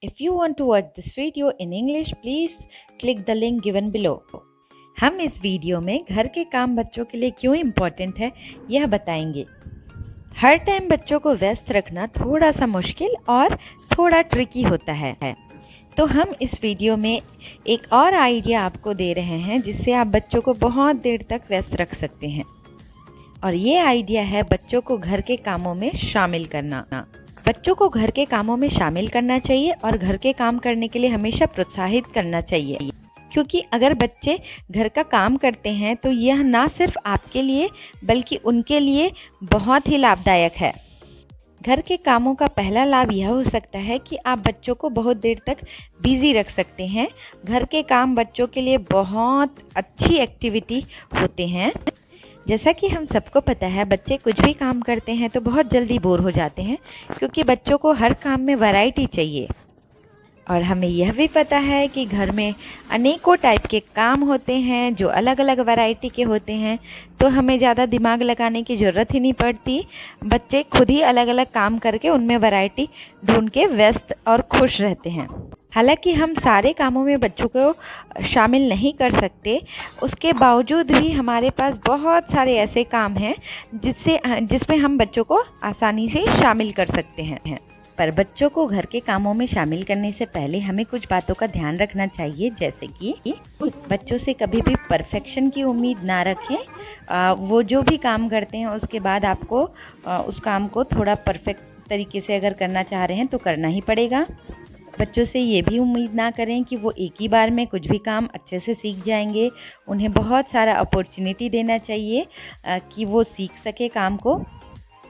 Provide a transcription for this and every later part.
If you want to watch this video in English, please click the link given below. हम इस video में घर के काम बच्चों के लिए क्यों इम्पोर्टेंट है यह बताएंगे। हर टाइम बच्चों को व्यस्त रखना थोड़ा सा मुश्किल और थोड़ा ट्रिकी होता है, तो हम इस वीडियो में एक और आइडिया आपको दे रहे हैं जिससे आप बच्चों को बहुत देर तक व्यस्त रख सकते हैं। और ये आइडिया है बच्चों को घर के कामों में शामिल करना। बच्चों को घर के कामों में शामिल करना चाहिए और घर के काम करने के लिए हमेशा प्रोत्साहित करना चाहिए, क्योंकि अगर बच्चे घर का काम करते हैं तो यह ना सिर्फ आपके लिए बल्कि उनके लिए बहुत ही लाभदायक है। घर के कामों का पहला लाभ यह हो सकता है कि आप बच्चों को बहुत देर तक बिजी रख सकते हैं। घर के काम बच्चों के लिए बहुत अच्छी एक्टिविटी होते हैं। जैसा कि हम सबको पता है, बच्चे कुछ भी काम करते हैं तो बहुत जल्दी बोर हो जाते हैं, क्योंकि बच्चों को हर काम में वैरायटी चाहिए। और हमें यह भी पता है कि घर में अनेकों टाइप के काम होते हैं जो अलग अलग वैरायटी के होते हैं, तो हमें ज़्यादा दिमाग लगाने की ज़रूरत ही नहीं पड़ती। बच्चे खुद ही अलग अलग काम करके उनमें वैरायटी ढूंढ के व्यस्त और खुश रहते हैं। हालांकि हम सारे कामों में बच्चों को शामिल नहीं कर सकते, उसके बावजूद भी हमारे पास बहुत सारे ऐसे काम हैं जिसमें हम बच्चों को आसानी से शामिल कर सकते हैं। पर बच्चों को घर के कामों में शामिल करने से पहले हमें कुछ बातों का ध्यान रखना चाहिए, जैसे कि बच्चों से कभी भी परफेक्शन की उम्मीद ना रखें। वो जो भी काम करते हैं उसके बाद आपको उस काम को थोड़ा परफेक्ट तरीके से अगर करना चाह रहे हैं तो करना ही पड़ेगा। बच्चों से ये भी उम्मीद ना करें कि वो एक ही बार में कुछ भी काम अच्छे से सीख जाएंगे। उन्हें बहुत सारा अपॉर्चुनिटी देना चाहिए कि वो सीख सके काम को।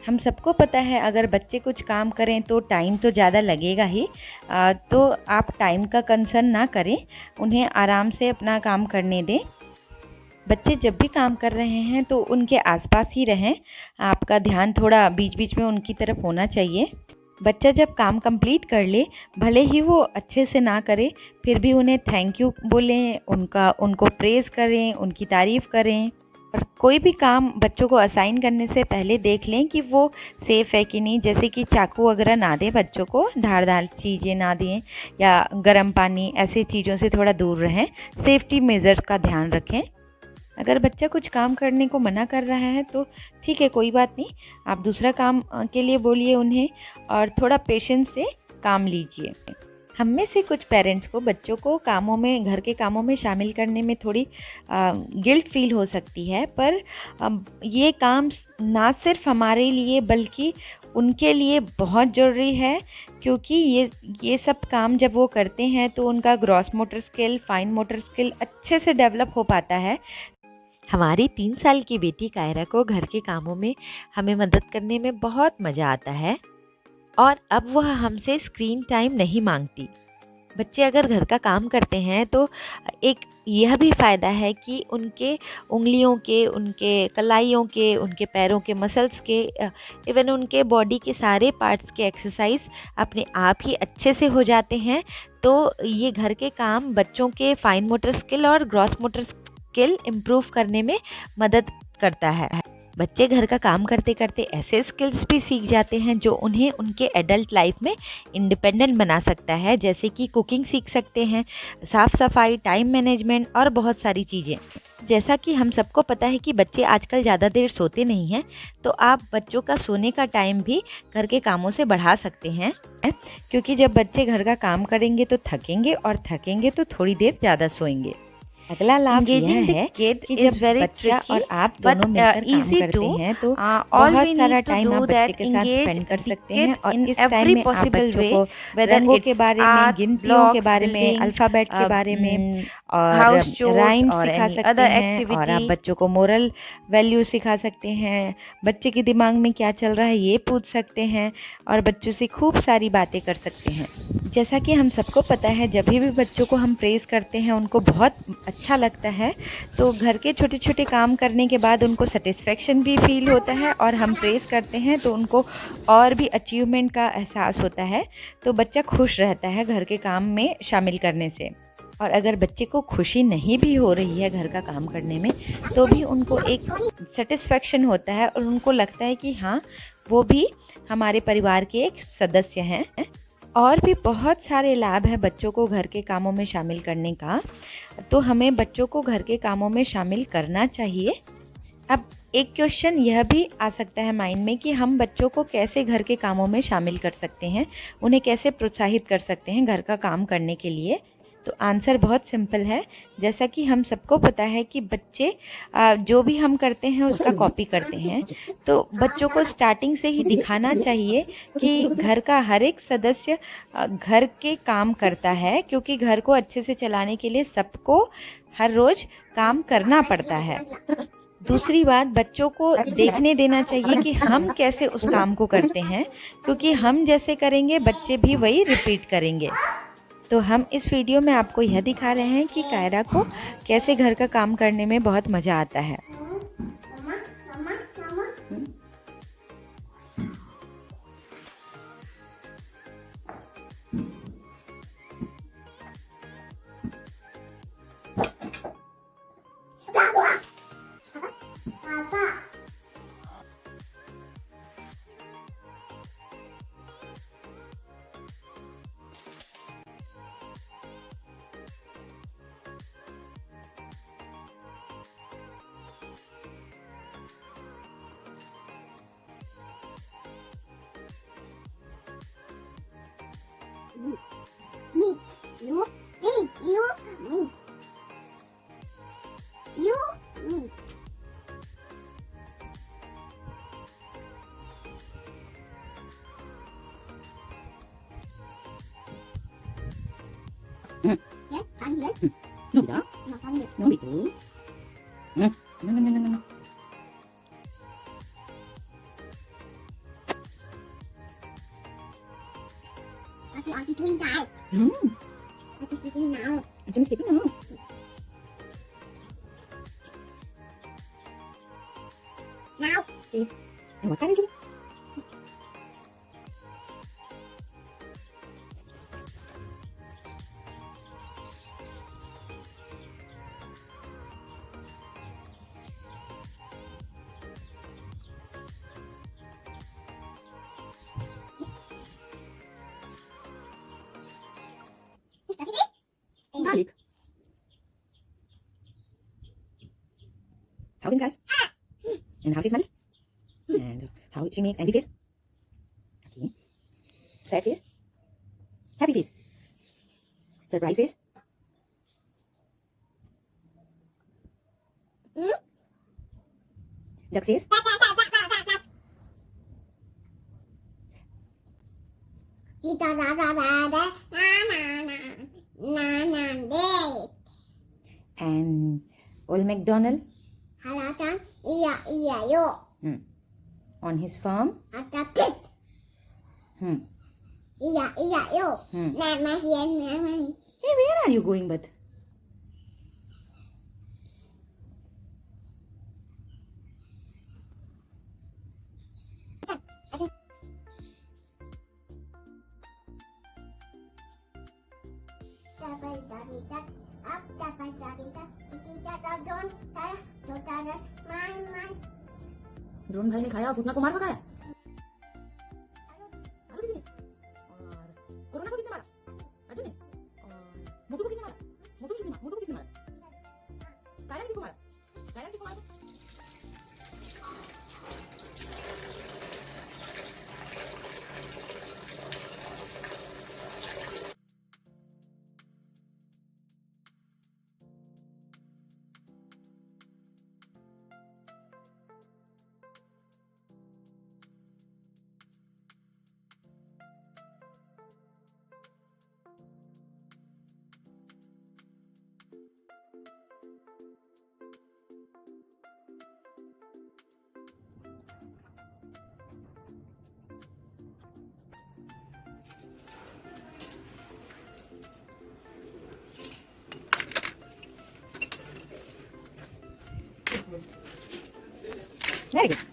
हम सबको पता है अगर बच्चे कुछ काम करें तो टाइम तो ज़्यादा लगेगा ही, तो आप टाइम का कंसर्न ना करें, उन्हें आराम से अपना काम करने दें। बच्चे जब भी काम कर रहे हैं तो उनके आसपास ही रहें, आपका ध्यान थोड़ा बीच बीच में उनकी तरफ होना चाहिए। बच्चा जब काम कंप्लीट कर ले, भले ही वो अच्छे से ना करे, फिर भी उन्हें थैंक यू बोलें, उनको प्रेज़ करें, उनकी तारीफ़ करें। और कोई भी काम बच्चों को असाइन करने से पहले देख लें कि वो सेफ़ है कि नहीं, जैसे कि चाकू वगैरह ना दें बच्चों को, धारदार चीज़ें ना दें या गर्म पानी, ऐसी चीज़ों से थोड़ा दूर रहें। सेफ्टी मेजर्स का ध्यान रखें। अगर बच्चा कुछ काम करने को मना कर रहा है तो ठीक है, कोई बात नहीं, आप दूसरा काम के लिए बोलिए उन्हें और थोड़ा पेशेंस से काम लीजिए। हम में से कुछ पेरेंट्स को बच्चों को घर के कामों में शामिल करने में थोड़ी गिल्ट फील हो सकती है, पर ये काम ना सिर्फ हमारे लिए बल्कि उनके लिए बहुत ज़रूरी है, क्योंकि ये सब काम जब वो करते हैं तो उनका gross motor skill, fine motor skill अच्छे से डेवलप हो पाता है। हमारी 3 साल की बेटी कायरा को घर के कामों में हमें मदद करने में बहुत मज़ा आता है और अब वह हमसे स्क्रीन टाइम नहीं मांगती। बच्चे अगर घर का काम करते हैं तो एक यह भी फ़ायदा है कि उनके उंगलियों के, उनके कलाइयों के, उनके पैरों के मसल्स के, इवन उनके बॉडी के सारे पार्ट्स के एक्सरसाइज अपने आप ही अच्छे से हो जाते हैं। तो ये घर के काम बच्चों के फाइन मोटर स्किल और ग्रॉस मोटर स्किल इम्प्रूव करने में मदद करता है। बच्चे घर का काम करते करते ऐसे स्किल्स भी सीख जाते हैं जो उन्हें उनके एडल्ट लाइफ में इंडिपेंडेंट बना सकता है, जैसे कि कुकिंग सीख सकते हैं, साफ़ सफाई, टाइम मैनेजमेंट और बहुत सारी चीज़ें। जैसा कि हम सबको पता है कि बच्चे आजकल ज़्यादा देर सोते नहीं हैं, तो आप बच्चों का सोने का टाइम भी घर के कामों से बढ़ा सकते हैं, क्योंकि जब बच्चे घर का काम करेंगे तो थकेंगे और थकेंगे तो थोड़ी देर ज़्यादा सोएंगे। अगला लाभ यह है कि जब बच्चा और आप दोनों मिलकर काम करते हैं तो बहुत सारा टाइम आप बच्चे के साथ स्पेंड कर सकते हैं। और इस टाइम में आप बच्चों को रंगों के बारे में, गिनतियों के बारे में, अल्फ़ाबेट के बारे में और राइम्स सिखा सकते हैं, और आप बच्चों को मोरल वैल्यू सिखा सकते हैं। बच्चे के दिमाग में क्या चल रहा है ये पूछ सकते हैं और बच्चों से खूब सारी बातें कर सकते हैं। जैसा कि हम सबको पता है, जब भी बच्चों को हम प्रेज़ करते हैं उनको बहुत अच्छा लगता है, तो घर के छोटे छोटे काम करने के बाद उनको सेटिस्फेक्शन भी फील होता है और हम प्रेज़ करते हैं तो उनको और भी अचीवमेंट का एहसास होता है, तो बच्चा खुश रहता है घर के काम में शामिल करने से। और अगर बच्चे को खुशी नहीं भी हो रही है घर का काम करने में, तो भी उनको एक सेटिस्फेक्शन होता है और उनको लगता है कि हाँ, वो भी हमारे परिवार के एक सदस्य हैं। और भी बहुत सारे लाभ है बच्चों को घर के कामों में शामिल करने का, तो हमें बच्चों को घर के कामों में शामिल करना चाहिए। अब एक क्वेश्चन यह भी आ सकता है माइंड में कि हम बच्चों को कैसे घर के कामों में शामिल कर सकते हैं, उन्हें कैसे प्रोत्साहित कर सकते हैं घर का काम करने के लिए। तो आंसर बहुत सिंपल है। जैसा कि हम सबको पता है कि बच्चे जो भी हम करते हैं उसका कॉपी करते हैं, तो बच्चों को स्टार्टिंग से ही दिखाना चाहिए कि घर का हर एक सदस्य घर के काम करता है, क्योंकि घर को अच्छे से चलाने के लिए सबको हर रोज़ काम करना पड़ता है। दूसरी बात, बच्चों को देखने देना चाहिए कि हम कैसे उस काम को करते हैं, क्योंकि हम जैसे करेंगे बच्चे भी वही रिपीट करेंगे। तो हम इस वीडियो में आपको यह दिखा रहे हैं कि कायरा को कैसे घर का काम करने में बहुत मज़ा आता है। Ya, kalian? No, tidak. No, itu. No, no, no, no, no. Hati-hati doing that. Hati-hati doing now. Macam mesti now. Now. Okay. Makan aja. Garlic. How in guys? And how she smell? And how she makes angry face? Okay. Sad face? Happy face? Surprise face? Duck face? And old MacDonald? Halakan iya iya yuk. On his farm? Atakit. Iya iya yuk. Nama hian nama. Hey, where are you going, but? Dapat carikan, dapat carikan. Tidak dapat saya, dapat main. Drone भाई ने खाया और भूतना को मार भगाया। आलू दीदी ने और कोरोना को किसने मारा? अर्जुन ने। और मोटू को किसने मारा? मोटू को किसने मारा? कायरा ने किसको मारा? कायरा ने किसको मारा? Very good.